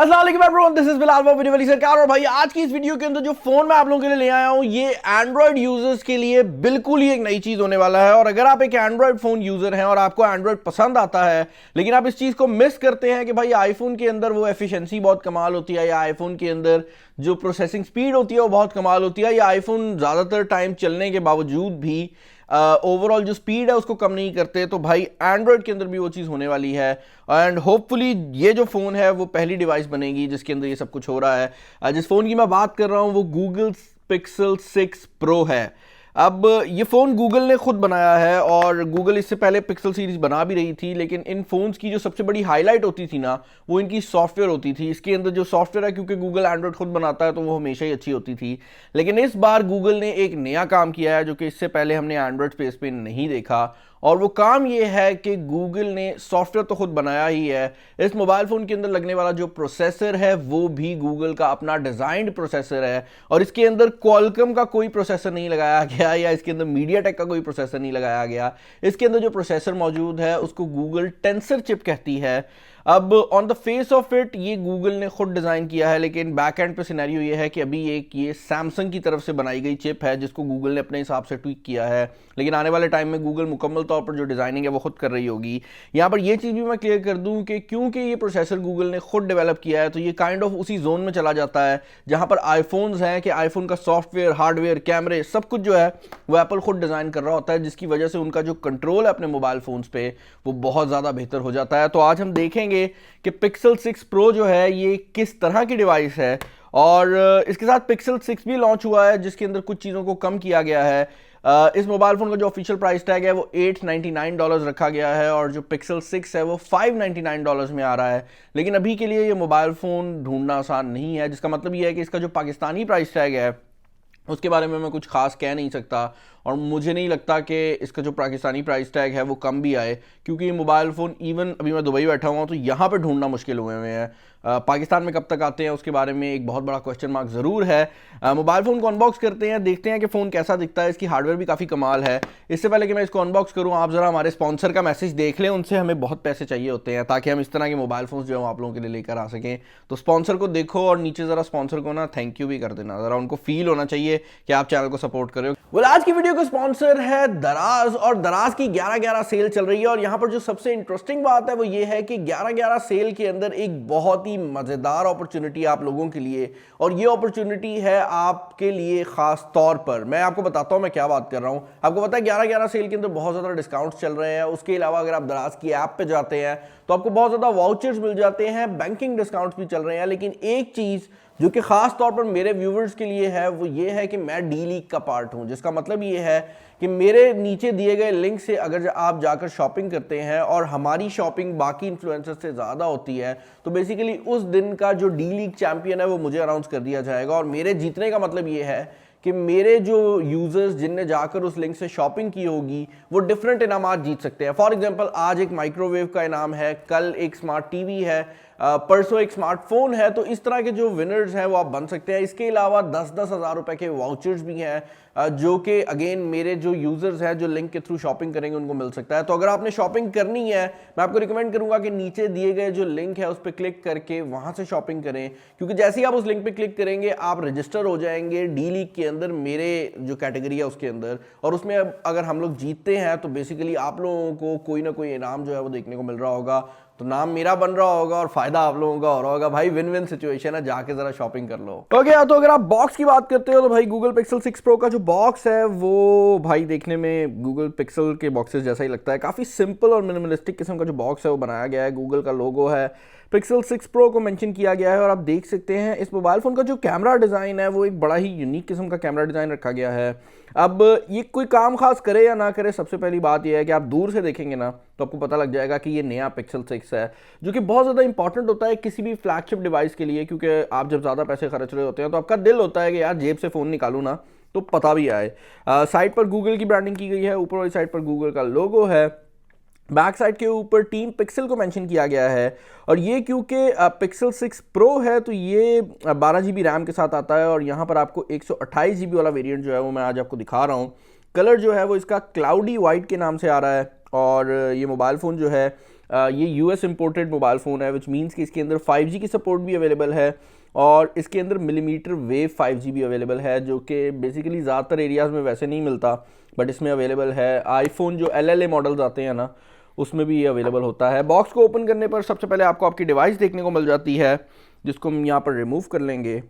अस्सलाम वालेकुम everyone, this is Bilal from VideoWaliSarkar। और भाई आज की इस वीडियो के अंदर जो फोन मैं आप लोगों के लिए ले आया हूं ये एंड्रॉयड यूजर्स के लिए बिल्कुल ही एक नई चीज होने वाला है। और अगर आप एक एंड्रॉयड फोन यूजर हैं और आपको एंड्रॉयड पसंद आता है लेकिन आप इस चीज को मिस करते हैं कि भाई आईफोन के अंदर वो एफिशिएंसी बहुत कमाल होती है या आईफोन के अंदर जो प्रोसेसिंग स्पीड होती है वो बहुत कमाल होती है या आईफोन ज्यादातर टाइम चलने के बावजूद भी ओवरऑल जो स्पीड है उसको कम नहीं करते, तो भाई एंड्रॉयड के अंदर भी वो चीज़ होने वाली है। एंड होपफुली ये जो फ़ोन है वो पहली डिवाइस बनेगी जिसके अंदर ये सब कुछ हो रहा है। जिस फ़ोन की मैं बात कर रहा हूँ वो गूगल पिक्सल 6 प्रो है। अब ये फ़ोन गूगल ने खुद बनाया है और गूगल इससे पहले पिक्सल सीरीज बना भी रही थी, लेकिन इन फ़ोन्स की जो सबसे बड़ी हाईलाइट होती थी ना वो इनकी सॉफ्टवेयर होती थी। इसके अंदर जो सॉफ्टवेयर है, क्योंकि गूगल एंड्रॉयड खुद बनाता है तो वो हमेशा ही अच्छी होती थी, लेकिन इस बार गूगल ने एक नया काम किया है जो कि इससे पहले हमने एंड्रॉयड स्पेस पे नहीं देखा। और वो काम ये है कि गूगल ने सॉफ्टवेयर तो खुद बनाया ही है, इस मोबाइल फ़ोन के अंदर लगने वाला जो प्रोसेसर है वो भी गूगल का अपना डिज़ाइंड प्रोसेसर है। और इसके अंदर क्वालकॉम का कोई प्रोसेसर नहीं लगाया गया या इसके अंदर मीडियाटेक का कोई प्रोसेसर नहीं लगाया गया। इसके अंदर जो प्रोसेसर मौजूद है उसको गूगल टेंसर चिप कहती है। अब on the face of it ये गूगल ने खुद डिज़ाइन किया है, लेकिन बैक एंड पे सिनेरियो ये है कि अभी एक ये सैमसंग की तरफ से बनाई गई चिप है जिसको गूगल ने अपने हिसाब से ट्वीक किया है, लेकिन आने वाले टाइम में गूगल मुकम्मल तौर पर जो डिज़ाइनिंग है वो खुद कर रही होगी। यहाँ पर ये चीज़ भी मैं क्लियर कर दूँ कि क्योंकि ये प्रोसेसर गूगल ने खुद डेवलप किया है तो ये काइंड ऑफ उसी जोन में चला जाता है जहाँ पर आईफोन्स हैं कि आईफोन का सॉफ्टवेयर, हार्डवेयर, कैमरे सब कुछ जो है वो एप्पल खुद डिज़ाइन कर रहा होता है, जिसकी वजह से उनका जो कंट्रोल है अपने मोबाइल फ़ोन्स पे वो बहुत ज़्यादा बेहतर हो जाता है। तो आज हम देखेंगे कि पिक्सल 6 प्रो जो है ये किस तरह की डिवाइस है। और इसके साथ पिक्सल 6 भी लॉन्च हुआ है जिसके अंदर कुछ चीज़ों को कम किया गया है। इस मोबाइल फ़ोन का जो ऑफिशियल प्राइस टैग है वो $899 रखा गया है और जो पिक्सल 6 है वो $599 में आ रहा है। लेकिन अभी के लिए ये मोबाइल फ़ोन ढूंढना आसान नहीं है, जिसका मतलब ये है कि इसका जो पाकिस्तानी प्राइस टैग है उसके बारे में मैं कुछ खास कह नहीं सकता और मुझे नहीं लगता कि इसका जो पाकिस्तानी प्राइस टैग है वो कम भी आए, क्योंकि ये मोबाइल फ़ोन इवन अभी मैं दुबई बैठा हुआ हूँ तो यहाँ पे ढूंढना मुश्किल हुए हुए हैं। पाकिस्तान में कब तक आते हैं उसके बारे में एक बहुत बड़ा क्वेश्चन मार्क ज़रूर है। मोबाइल फ़ोन को अनबॉक्स करते हैं, देखते हैं कि फ़ोन कैसा दिखता है। इसकी हार्डवेयर भी काफ़ी कमाल है। इससे पहले कि मैं इसको अनबॉक्स करूँ आप ज़रा हमारे स्पॉन्सर का मैसेज देख लें, उनसे हमें बहुत पैसे चाहिए होते हैं ताकि हम इस तरह के मोबाइल फ़ोन जो है आप लोगों के लिए लेकर आ सकें। तो स्पॉन्सर को देखो और नीचे ज़रा स्पॉन्सर को ना थैंक यू भी कर देना, ज़रा उनको फील होना चाहिए कि आप चैनल को सपोर्ट करें। वो आज की वीडियो का स्पॉन्सर है दराज, और दराज की 11/11 सेल चल रही है। और यहाँ पर जो सबसे इंटरेस्टिंग बात है वो ये है कि 11/11 सेल के अंदर एक बहुत ही मज़ेदार अपॉर्चुनिटी आप लोगों के लिए, और ये अपॉर्चुनिटी है आपके लिए खास तौर पर। मैं आपको बताता हूँ मैं क्या बात कर रहा हूँ। आपको पता है 11/11 सेल के अंदर बहुत ज़्यादा डिस्काउंट्स चल रहे हैं। उसके अलावा अगर आप दराज की ऐप पे जाते हैं तो आपको बहुत ज़्यादा वाउचर्स मिल जाते हैं, बैंकिंग डिस्काउंट्स भी चल रहे हैं। लेकिन एक चीज़ जो कि खास तौर पर मेरे व्यूवर्स के लिए है वो ये है कि मैं डी लीग का पार्ट हूं, जिसका मतलब ये है कि मेरे नीचे दिए गए लिंक से अगर आप जाकर शॉपिंग करते हैं और हमारी शॉपिंग बाकी इन्फ्लुएंसर से ज़्यादा होती है तो बेसिकली उस दिन का जो डी लीग चैंपियन है वो मुझे अनाउंस कर दिया जाएगा। और मेरे जीतने का मतलब ये है कि मेरे जो यूज़र्स जिनने जाकर उस लिंक से शॉपिंग की होगी वो डिफरेंट इनामात जीत सकते हैं। फॉर एग्जांपल आज एक माइक्रोवेव का इनाम है, कल एक स्मार्ट टीवी है, परसों एक स्मार्टफोन है। तो इस तरह के जो विनर्स हैं वो आप बन सकते हैं। इसके अलावा 10-10 हज़ार रुपए के वाउचर्स भी हैं जो कि अगेन मेरे जो यूज़र्स हैं जो लिंक के थ्रू शॉपिंग करेंगे उनको मिल सकता है। तो अगर आपने शॉपिंग करनी है मैं आपको रिकमेंड करूंगा कि नीचे दिए गए जो लिंक है उस पर क्लिक करके वहां से शॉपिंग करें, क्योंकि जैसे ही आप उस लिंक पे क्लिक करेंगे आप रजिस्टर हो जाएंगे डी लीग के अंदर, मेरे जो कैटेगरी है उसके अंदर। और उसमें अगर हम लोग जीतते हैं तो बेसिकली आप लोगों को कोई ना कोई इनाम जो है वो देखने को मिल रहा होगा, तो नाम मेरा बन रहा होगा और फायदा आप लोगों का हो रहा होगा। भाई विन विन सिचुएशन है, जाके जरा शॉपिंग कर लो। ओके, तो अगर आप बॉक्स की बात करते हो तो भाई गूगल पिक्सल 6 प्रो का जो बॉक्स है वो भाई देखने में गूगल पिक्सल के बॉक्सेस जैसा ही लगता है। काफ़ी सिंपल और मिनिमलिस्टिक किस्म का जो बॉक्स है वो बनाया गया है। गूगल का लोगो है, पिक्सल 6 प्रो को मेंशन किया गया है। और आप देख सकते हैं इस मोबाइल फ़ोन का जो कैमरा डिज़ाइन है वो एक बड़ा ही यूनिक किस्म का कैमरा डिज़ाइन रखा गया है। अब ये कोई काम खास करे या ना करे, सबसे पहली बात यह है कि आप दूर से देखेंगे ना तो आपको पता लग जाएगा कि ये नया पिक्सल 6 है, जो कि बहुत ज़्यादा इंपॉर्टेंट होता है किसी भी फ्लैगशिप डिवाइस के लिए, क्योंकि आप जब ज़्यादा पैसे खर्च रहे होते हैं तो आपका दिल होता है कि यार जेब से फ़ोन निकालूँ ना तो पता भी आए। साइड पर गूगल की ब्रांडिंग की गई है, ऊपर वाली साइड पर गूगल का लोगो है, बैक साइड के ऊपर टीम पिक्सल को मेंशन किया गया है। और ये क्योंकि पिक्सल 6 प्रो है तो ये 12 GB रैम के साथ आता है और यहाँ पर आपको 128 GB वाला वेरिएंट जो है वो मैं आज आपको दिखा रहा हूँ। कलर जो है वो इसका क्लाउडी वाइट के नाम से आ रहा है और ये मोबाइल फ़ोन जो है ये यूएस इंपोर्टेड मोबाइल फ़ोन है, विच मीन्स कि इसके अंदर 5G की सपोर्ट भी अवेलेबल है और इसके अंदर मिलीमीटर वेव 5G भी अवेलेबल है, जो कि बेसिकली ज़्यादातर एरियाज़ में वैसे नहीं मिलता, बट इसमें अवेलेबल है। आईफोन जो LLA मॉडल्स आते हैं ना, उसमें भी ये अवेलेबल होता है। बॉक्स को ओपन करने पर सबसे पहले आपको आपकी डिवाइस देखने को मिल जाती है, जिसको हम यहाँ पर रिमूव कर लेंगे।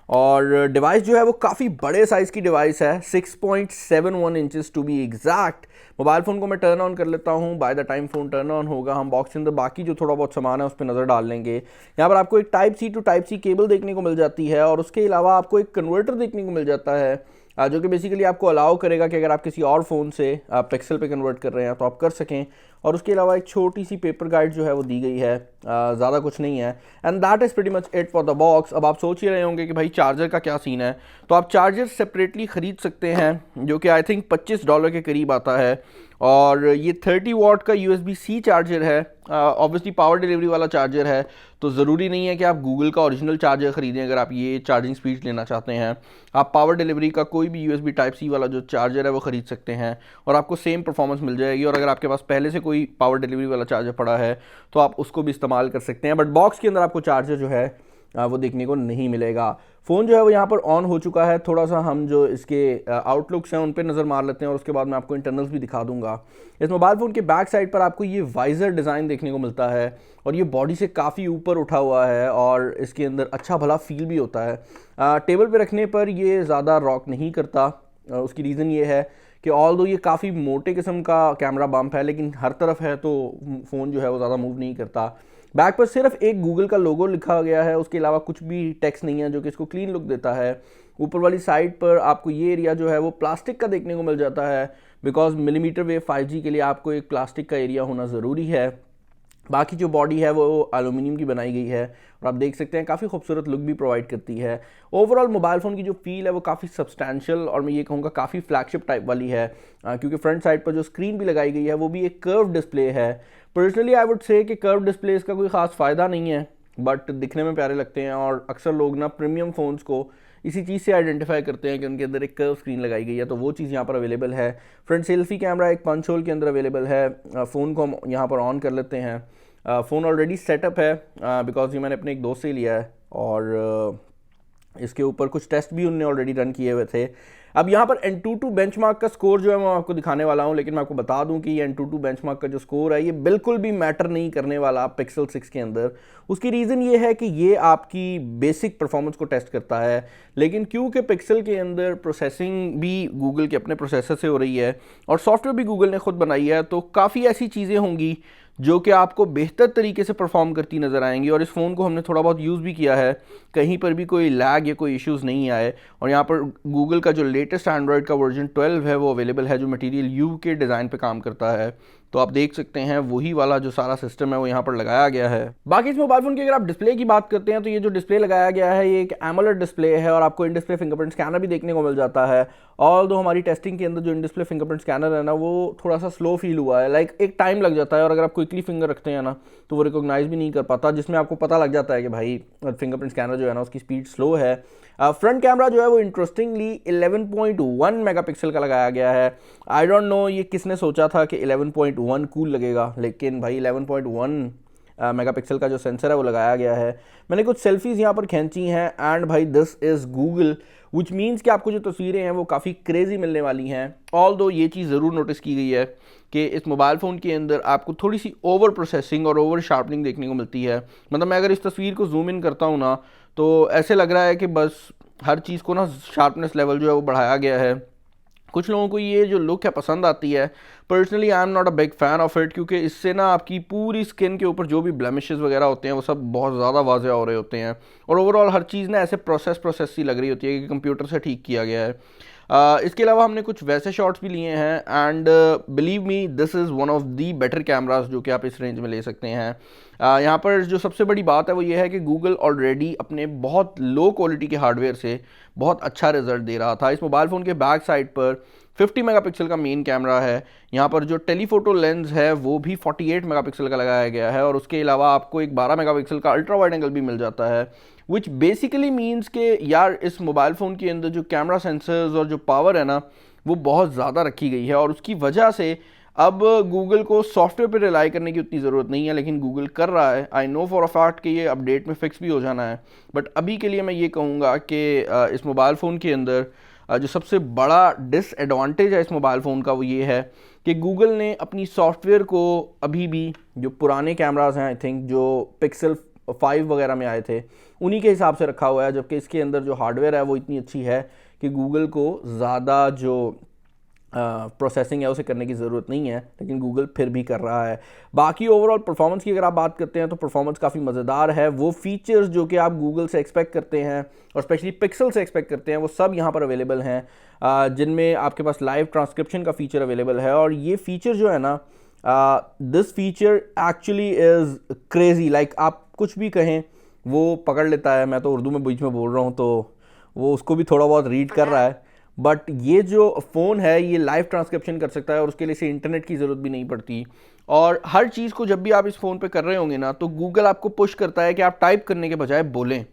और डिवाइस जो है वो काफ़ी बड़े साइज़ की डिवाइस है, 6.71 inches to be exact. Mobile phone को मैं टर्न ऑन कर लेता हूँ। By the time phone turn on होगा, हम बॉक्स के अंदर बाकी जो थोड़ा बहुत सामान है उस पर नज़र डाल लेंगे। यहाँ पर आपको एक type C to type C cable देखने को मिल जाती है और उसके अलावा आपको एक कन्वर्टर देखने को मिल जाता है, जो कि बेसिकली आपको अलाउ करेगा कि अगर आप किसी और फ़ोन से पिक्सल पे कन्वर्ट कर रहे हैं तो आप कर सकें। और उसके अलावा एक छोटी सी पेपर गाइड जो है वो दी गई है, ज़्यादा कुछ नहीं है। And that is pretty much it for the box. अब आप सोच ही रहे होंगे कि भाई चार्जर का क्या सीन है, तो आप चार्जर सेपरेटली ख़रीद सकते हैं, जो कि आई थिंक $25 के करीब आता है। और ये 30 वाट का USB-C चार्जर है, ऑब्वियसली पावर डिलीवरी वाला चार्जर है, तो ज़रूरी नहीं है कि आप गूगल का ओरिजिनल चार्जर ख़रीदें अगर आप ये चार्जिंग स्पीड लेना चाहते हैं। आप पावर डिलीवरी का कोई भी USB Type-C वाला जो चार्जर है वो ख़रीद सकते हैं और आपको सेम परफॉर्मेंस मिल जाएगी। और अगर आपके पास पहले से कोई पावर डिलीवरी वाला चार्जर पड़ा है तो आप उसको भी इस्तेमाल कर सकते हैं, बट बॉक्स के अंदर आपको चार्जर जो है वो देखने को नहीं मिलेगा। फ़ोन जो है वो यहाँ पर ऑन हो चुका है। थोड़ा सा हम जो इसके आउटलुक्स हैं उन पर नज़र मार लेते हैं और उसके बाद मैं आपको इंटरनल्स भी दिखा दूंगा। इस मोबाइल फ़ोन के बैक साइड पर आपको ये वाइज़र डिज़ाइन देखने को मिलता है और ये बॉडी से काफ़ी ऊपर उठा हुआ है और इसके अंदर अच्छा भला फील भी होता है। टेबल पर रखने पर ये ज़्यादा रॉक नहीं करता। उसकी रीज़न ये है कि ऑल्दो ये काफ़ी मोटे किस्म का कैमरा बम्प है, लेकिन हर तरफ है तो फ़ोन जो है वो ज़्यादा मूव नहीं करता। बैक पर सिर्फ एक गूगल का लोगो लिखा गया है, उसके अलावा कुछ भी टेक्स्ट नहीं है, जो कि इसको क्लीन लुक देता है। ऊपर वाली साइड पर आपको ये एरिया जो है वो प्लास्टिक का देखने को मिल जाता है, बिकॉज मिलीमीटर वेव 5G के लिए आपको एक प्लास्टिक का एरिया होना ज़रूरी है। बाकी जो बॉडी है वो एल्यूमिनियम की बनाई गई है और आप देख सकते हैं काफ़ी खूबसूरत लुक भी प्रोवाइड करती है। ओवरऑल मोबाइल फ़ोन की जो फील है वो काफ़ी सब्सटैंशियल और मैं ये कहूँगा काफ़ी फ्लैगशिप टाइप वाली है, क्योंकि फ्रंट साइड पर जो स्क्रीन भी लगाई गई है वो भी एक कर्व डिस्प्ले है। पर्सनली आई वुड से कि कर्व डिस्प्ले का कोई ख़ास फ़ायदा नहीं है, बट दिखने में प्यारे लगते हैं और अक्सर लोग ना प्रीमियम फ़ोन्स को इसी चीज़ से आइडेंटिफाई करते हैं कि उनके अंदर एक कर्व स्क्रीन लगाई गई है, तो वो चीज़ यहाँ पर अवेलेबल है। फ्रंट सेल्फी कैमरा एक पंच होल के अंदर अवेलेबल है। फ़ोन को हम यहाँ पर ऑन कर लेते हैं। फ़ोन ऑलरेडी सेटअप है, बिकॉज ये मैंने अपने एक दोस्त से लिया है और इसके ऊपर कुछ टेस्ट भी उनने ऑलरेडी रन किए हुए थे। अब यहाँ पर Antutu बेंचमार्क का स्कोर जो है मैं आपको दिखाने वाला हूँ, लेकिन मैं आपको बता दूँ कि ये Antutu बेंचमार्क का जो स्कोर है ये बिल्कुल भी मैटर नहीं करने वाला Pixel 6 के अंदर। उसकी रीज़न ये है कि ये आपकी बेसिक परफॉर्मेंस को टेस्ट करता है, लेकिन क्योंकि पिक्सल के अंदर प्रोसेसिंग भी गूगल के अपने प्रोसेसर से हो रही है और सॉफ्टवेयर भी गूगल ने खुद बनाई है, तो काफ़ी ऐसी चीज़ें होंगी जो कि आपको बेहतर तरीके से परफॉर्म करती नज़र आएंगी। और इस फ़ोन को हमने थोड़ा बहुत यूज़ भी किया है, कहीं पर भी कोई लैग या कोई इश्यूज़ नहीं आए। और यहाँ पर गूगल का जो लेटेस्ट एंड्रॉयड का वर्जन 12 है वो अवेलेबल है, जो मटेरियल यू के डिज़ाइन पे काम करता है, तो आप देख सकते हैं वही वाला जो सारा सिस्टम है वो यहाँ पर लगाया गया है। बाकी इस मोबाइल फ़ोन की अगर आप डिस्प्ले की बात करते हैं तो ये जो डिस्प्ले लगाया गया है ये एक एमोलेड डिस्प्ले है और आपको इन डिस्प्ले फिंगरप्रिंट स्कैनर भी देखने को मिल जाता है। ऑल्दो हमारी टेस्टिंग के अंदर जो इन डिस्प्ले फिंगरप्रिंट स्कैनर है ना वो थोड़ा सा स्लो फील हुआ है, लाइक एक टाइम लग जाता है और अगर आप क्विकली फिंगर रखते हैं ना तो वो रिकॉग्नाइज भी नहीं कर पाता, जिसमें आपको पता लग जाता है कि भाई फिंगरप्रिंट स्कैनर जो है ना उसकी स्पीड स्लो है। फ्रंट कैमरा जो है वो इंटरेस्टिंगली 11.1 मेगापिक्सल का लगाया गया है। आई डोंट नो ये किसने सोचा था कि 11.1 कूल लगेगा, लेकिन भाई 11.1 मेगापिक्सल का जो सेंसर है वो लगाया गया है। मैंने कुछ सेल्फीज़ यहाँ पर खींची हैं एंड भाई this is Google, which means कि आपको जो तस्वीरें हैं वो काफ़ी क्रेजी मिलने वाली हैं। ऑल्दो ये चीज़ ज़रूर नोटिस की गई है कि इस मोबाइल फ़ोन के अंदर आपको थोड़ी सी ओवर प्रोसेसिंग और ओवर शार्पनिंग देखने को मिलती है। मतलब मैं अगर इस तस्वीर को जूम इन करता हूँ ना तो ऐसे लग रहा है कि बस हर चीज़ को ना शार्पनेस लेवल जो है वो बढ़ाया गया है। कुछ लोगों को ये जो लुक है पसंद आती है, personally I am not a big fan of it, क्योंकि इससे ना आपकी पूरी स्किन के ऊपर जो भी ब्लेमिशेस वगैरह होते हैं वो सब बहुत ज़्यादा वाज़ेह हो रहे होते हैं और ओवरऑल हर चीज़ ना ऐसे प्रोसेस सी लग रही होती है कि कंप्यूटर से ठीक किया गया है। इसके अलावा हमने कुछ वैसे शॉट्स भी लिए हैं and believe me this is one of the better cameras जो कि आप इस रेंज में ले सकते हैं। यहाँ पर जो सबसे बड़ी बात है वो ये है कि गूगल ऑलरेडी अपने बहुत लो क्वालिटी के हार्डवेयर से बहुत अच्छा रिजल्ट दे रहा था। इस मोबाइल फ़ोन के बैक साइड पर 50 मेगापिक्सल का मेन कैमरा है। यहाँ पर जो टेलीफोटो लेंस है वो भी 48 मेगापिक्सल का लगाया गया है और उसके अलावा आपको एक 12 मेगापिक्सल का अल्ट्रा वाइड एंगल भी मिल जाता है, विच बेसिकली मीन्स के यार इस मोबाइल फ़ोन के अंदर जो कैमरा सेंसर्स और जो पावर है ना वो बहुत ज़्यादा रखी गई है और उसकी वजह से अब गूगल को सॉफ्टवेयर पे रिलाई करने की उतनी ज़रूरत नहीं है, लेकिन गूगल कर रहा है। I know for a fact कि ये अपडेट में फिक्स भी हो जाना है, बट अभी के लिए मैं ये कहूँगा कि इस मोबाइल फ़ोन के अंदर जो सबसे बड़ा डिसएडवांटेज है इस मोबाइल फ़ोन का वो ये है कि गूगल ने अपनी सॉफ्टवेयर को अभी भी, जो पुराने कैमराज हैं आई थिंक जो पिक्सल 5 वगैरह में आए थे, उन्हीं के हिसाब से रखा हुआ है, जबकि इसके अंदर जो हार्डवेयर है वो इतनी अच्छी है कि गूगल को ज़्यादा जो प्रोसेसिंग है उसे करने की ज़रूरत नहीं है, लेकिन गूगल फिर भी कर रहा है। बाकी ओवरऑल परफॉर्मेंस की अगर आप बात करते हैं तो परफॉर्मेंस काफ़ी मज़ेदार है। वो फीचर्स जो कि आप गूगल से एक्सपेक्ट करते हैं और स्पेशली पिक्सल से एक्सपेक्ट करते हैं वो सब यहाँ पर अवेलेबल हैं, जिनमें आपके पास लाइव ट्रांसक्रिप्शन का फीचर अवेलेबल है। और ये फीचर जो है ना, this feature actually is crazy, like आप कुछ भी कहें वो पकड़ लेता है। मैं तो उर्दू में बीच में बोल रहा हूँ तो वो उसको भी थोड़ा बहुत रीड कर रहा है, बट ये जो फ़ोन है ये लाइव ट्रांसक्रिप्शन कर सकता है और उसके लिए से इंटरनेट की ज़रूरत भी नहीं पड़ती। और हर चीज़ को जब भी आप इस फ़ोन पे कर रहे होंगे ना, तो गूगल आपको पुश करता है कि आप टाइप करने के बजाय बोलें,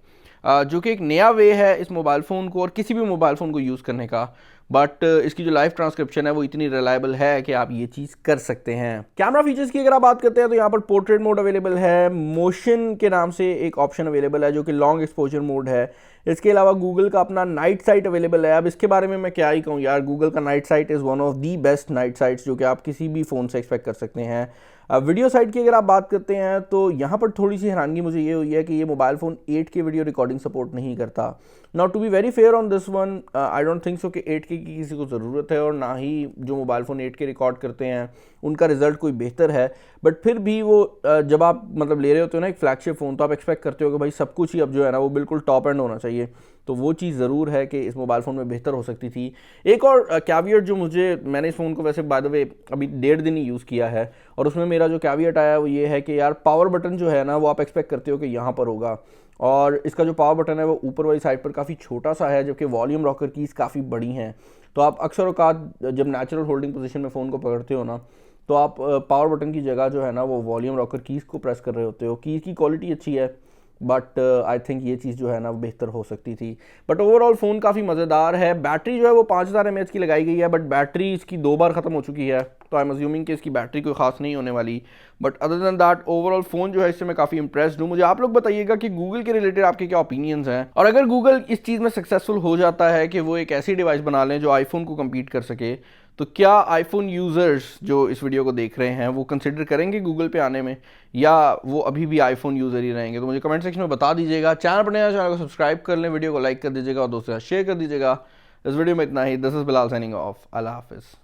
जो कि एक नया वे है इस मोबाइल फ़ोन को और किसी भी मोबाइल फ़ोन को यूज़ करने का। बट इसकी जो लाइव ट्रांसक्रिप्शन है वो इतनी रिलायबल है कि आप ये चीज़ कर सकते हैं। कैमरा फीचर्स की अगर आप बात करते हैं तो यहाँ पर पोर्ट्रेट मोड अवेलेबल है, मोशन के नाम से एक ऑप्शन अवेलेबल है जो कि लॉन्ग एक्सपोजर मोड है। इसके अलावा गूगल का अपना नाइट साइट अवेलेबल है। अब इसके बारे में मैं क्या ही कहूँ यार, गूगल का night sight is one of the best night sites जो कि आप किसी भी फ़ोन से एक्सपेक्ट कर सकते हैं। वीडियो साइट की अगर आप बात करते हैं तो यहाँ पर थोड़ी सी हैरानगी मुझे ये हुई है कि ये mobile phone 8K video recording support नहीं करता। Not to be very fair on this one, I don't think so कि 8K की किसी को ज़रूरत है, और ना ही जो मोबाइल फ़ोन 8K रिकॉर्ड करते हैं उनका रिजल्ट कोई बेहतर है। बट फिर भी वो जब आप मतलब ले रहे होते हो ना एक फ्लैगशिप फ़ोन, तो आप एक्सपेक्ट करते हो कि भाई सब कुछ ही अब जो है ना वो बिल्कुल टॉप एंड होना चाहिए। तो वो चीज़ ज़रूर है कि इस मोबाइल फ़ोन में बेहतर हो सकती थी। एक और कैवियट जो मैंने इस फ़ोन को वैसे बाय द वे अभी 1.5 दिन ही यूज़ किया है, और उसमें मेरा जो कैवियट आया वो ये है कि यार पावर बटन जो है ना वो आप एक्सपेक्ट करते हो कि यहाँ पर होगा, और इसका जो पावर बटन है वो ऊपर वाली साइड पर काफ़ी छोटा सा है, जबकि वॉल्यूम रॉकर कीज़ काफ़ी बड़ी हैं। तो आप अक्सर औकात जब नेचुरल होल्डिंग पोजीशन में फ़ोन को पकड़ते हो ना, तो आप पावर बटन की जगह जो है ना वो वॉल्यूम रॉकर कीज़ को प्रेस कर रहे होते हो। कीज़ की क्वालिटी अच्छी है, बट आई थिंक ये चीज़ जो है ना वो बेहतर हो सकती थी। बट ओवरऑल फ़ोन काफ़ी मज़ेदार है। बैटरी जो है वो 5000 mAh की लगाई गई है, बट बैटरी इसकी 2 बार ख़त्म हो चुकी है, तो आई एम अज्यूमिंग कि इसकी बैटरी कोई ख़ास नहीं होने वाली। But other than that overall phone जो है इससे मैं काफ़ी इंप्रेस्ड हूँ। मुझे आप लोग बताइएगा कि गूगल के रिलेटेड आपके क्या ओपिनियंस हैं, और अगर गूगल इस चीज़ में सक्सेसफुल हो जाता है कि वो एक ऐसी डिवाइस बना लें जो आईफोन को कम्पीट कर सके, तो क्या आईफोन यूज़र्स जो इस वीडियो को देख रहे हैं वो कंसिडर करेंगे गूगल पे आने में, या वो अभी भी आईफोन यूज़र ही रहेंगे? तो मुझे कमेंट सेक्शन में बता दीजिएगा। चैनल पर नया, चैनल को सब्सक्राइब कर लें, वीडियो को लाइक कर दीजिएगा और दोस्तों के साथ शेयर कर दीजिएगा। इस वीडियो में इतना ही। This is Bilal signing off. अल्लाह हाफिज़।